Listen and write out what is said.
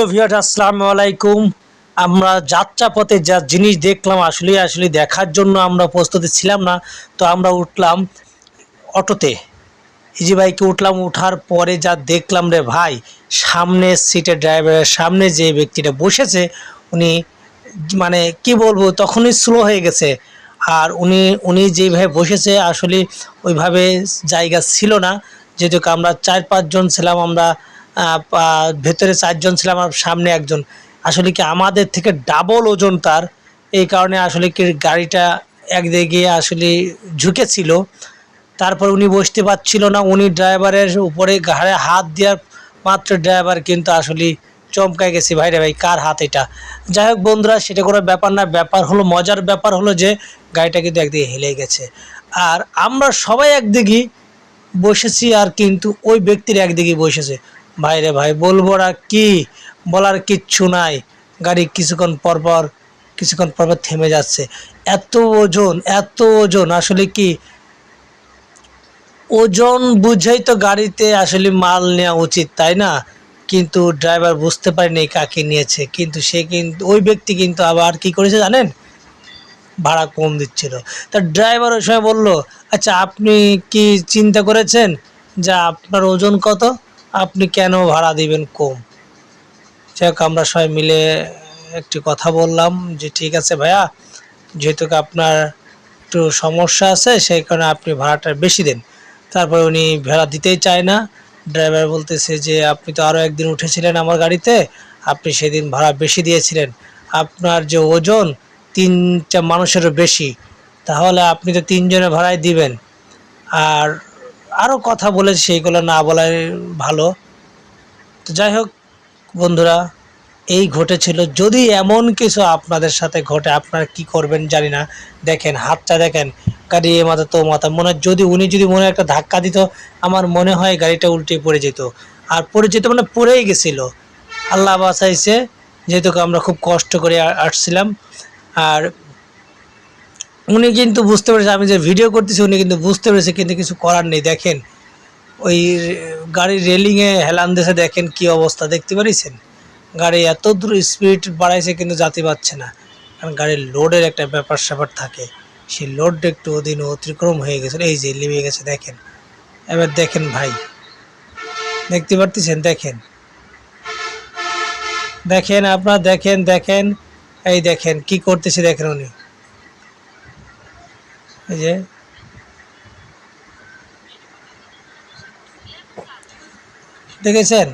Hello viewers, আসসালামু আলাইকুম। আমরা যাত্রাপথে যা জিনিস দেখলাম আসলে দেখার জন্য আমরা প্রস্তুতি ছিলাম না। তো আমরা উঠলাম অটোতে, ইজি বাইকে উঠলাম। উঠার পরে যা দেখলাম রে ভাই, সামনের সিটে ড্রাইভারের সামনে যে ব্যক্তিটা বসেছে উনি মানে কি বলবো, তখনই স্লো হয়ে গেছে। আর উনি উনি যেভাবে বসেছে আসলে ওইভাবে জায়গা ছিল না। যেহেতু আমরা 4-5 জন ছিলাম, আমরা ভেতরে 4 জন ছিলাম আর সামনে একজন। আসলে কি আমাদের থেকে ডাবল ওজন তার, এই কারণে আসলে কি গাড়িটা একদিকে আসলে ঝুঁকেছিল। তারপর উনি বসতে পারছিল না, উনি ড্রাইভারের উপরে ঘাড়ে হাত দেওয়ার মাত্র ড্রাইভার কিন্তু আসলে চমকায় গেছে, ভাই রে ভাই কার হাত এটা। যাই হোক বন্ধুরা, সেটা কোনো ব্যাপার না, ব্যাপার হলো মজার ব্যাপার হলো যে গাড়িটা কিন্তু একদিকে হেলে গেছে। আর আমরা সবাই একদিকে বসেছি আর কিন্তু ওই ব্যক্তির একদিকে বসেছে। ভাই রে ভাই বলবো না কি, বলার কিচ্ছু নাই। গাড়ি কিছুক্ষণ পর থেমে যাচ্ছে। এত ওজন, এত ওজন, আসলে কি ওজন বুঝেই তো গাড়িতে আসলে মাল নেওয়া উচিত, তাই না? কিন্তু ড্রাইভার বুঝতে পারেনি কাকে নিয়েছে, কিন্তু সে কিন্তু ওই ব্যক্তি কিন্তু আবার কি করেছে জানেন, ভাড়া কম দিচ্ছিল। তা ড্রাইভার ওই সময় বলল, আচ্ছা আপনি কি চিন্তা করেছেন যে আপনার ওজন কত, আপনি কেন ভাড়া দিবেন কম? যাক আমরা সবাই মিলে একটি কথা বললাম যে ঠিক আছে ভাইয়া, যেহেতু আপনার একটু সমস্যা আছে সেই কারণে আপনি ভাড়াটা বেশি দেন। তারপরে উনি ভাড়া দিতেই চায় না। ড্রাইভার বলতেছে যে আপনি তো আরও একদিন উঠেছিলেন আমার গাড়িতে, আপনি সেদিন ভাড়া বেশি দিয়েছিলেন, আপনার যে ওজন 3টা মানুষেরও বেশি, তাহলে আপনি তো 3 জনের ভাড়াই দিবেন। আর আরও কথা বলে সেইগুলো না বলাই ভালো। তো যাই হোক বন্ধুরা, এই ঘটেছিল। যদি এমন কিছু আপনাদের সাথে ঘটে আপনারা কি করবেন জানি না। দেখেন হাতটা দেখেন, গাড়ি এ মাথা তো মাথা, মনে হয় যদি উনি যদি মনে একটা ধাক্কা দিত, আমার মনে হয় গাড়িটা উল্টে পড়ে যেত। আর পড়ে যেত মানে পড়েই গেছিল। আল্লাহ বাঁচাইছে, যেহেতু আমরা খুব কষ্ট করে আসছিলাম। আর উনি কিন্তু বুঝতে পেরেছে আমি যে ভিডিও করতেছি, উনি কিন্তু বুঝতে পেরেছে, কিন্তু কিছু করার নেই। দেখেন ওই গাড়ির রেলিংয়ে হেলান দিয়েছে, দেখেন কি অবস্থা, দেখতে পারিছেন? গাড়ি এত দূর স্পিড বাড়াইছে কিন্তু যাতে পারছে না, কারণ গাড়ির লোডের একটা ব্যাপার স্যাপার থাকে। সেই লোডটা একটু ওদিন অতিক্রম হয়ে গেছে, এই যে নেমে গেছে দেখেন। এবার দেখেন ভাই, দেখতে পারতেছেন? দেখেন, দেখেন আপনারা দেখেন, দেখেন এই দেখেন কি করতেছে, দেখেন উনি, এই যে দেখেছেন।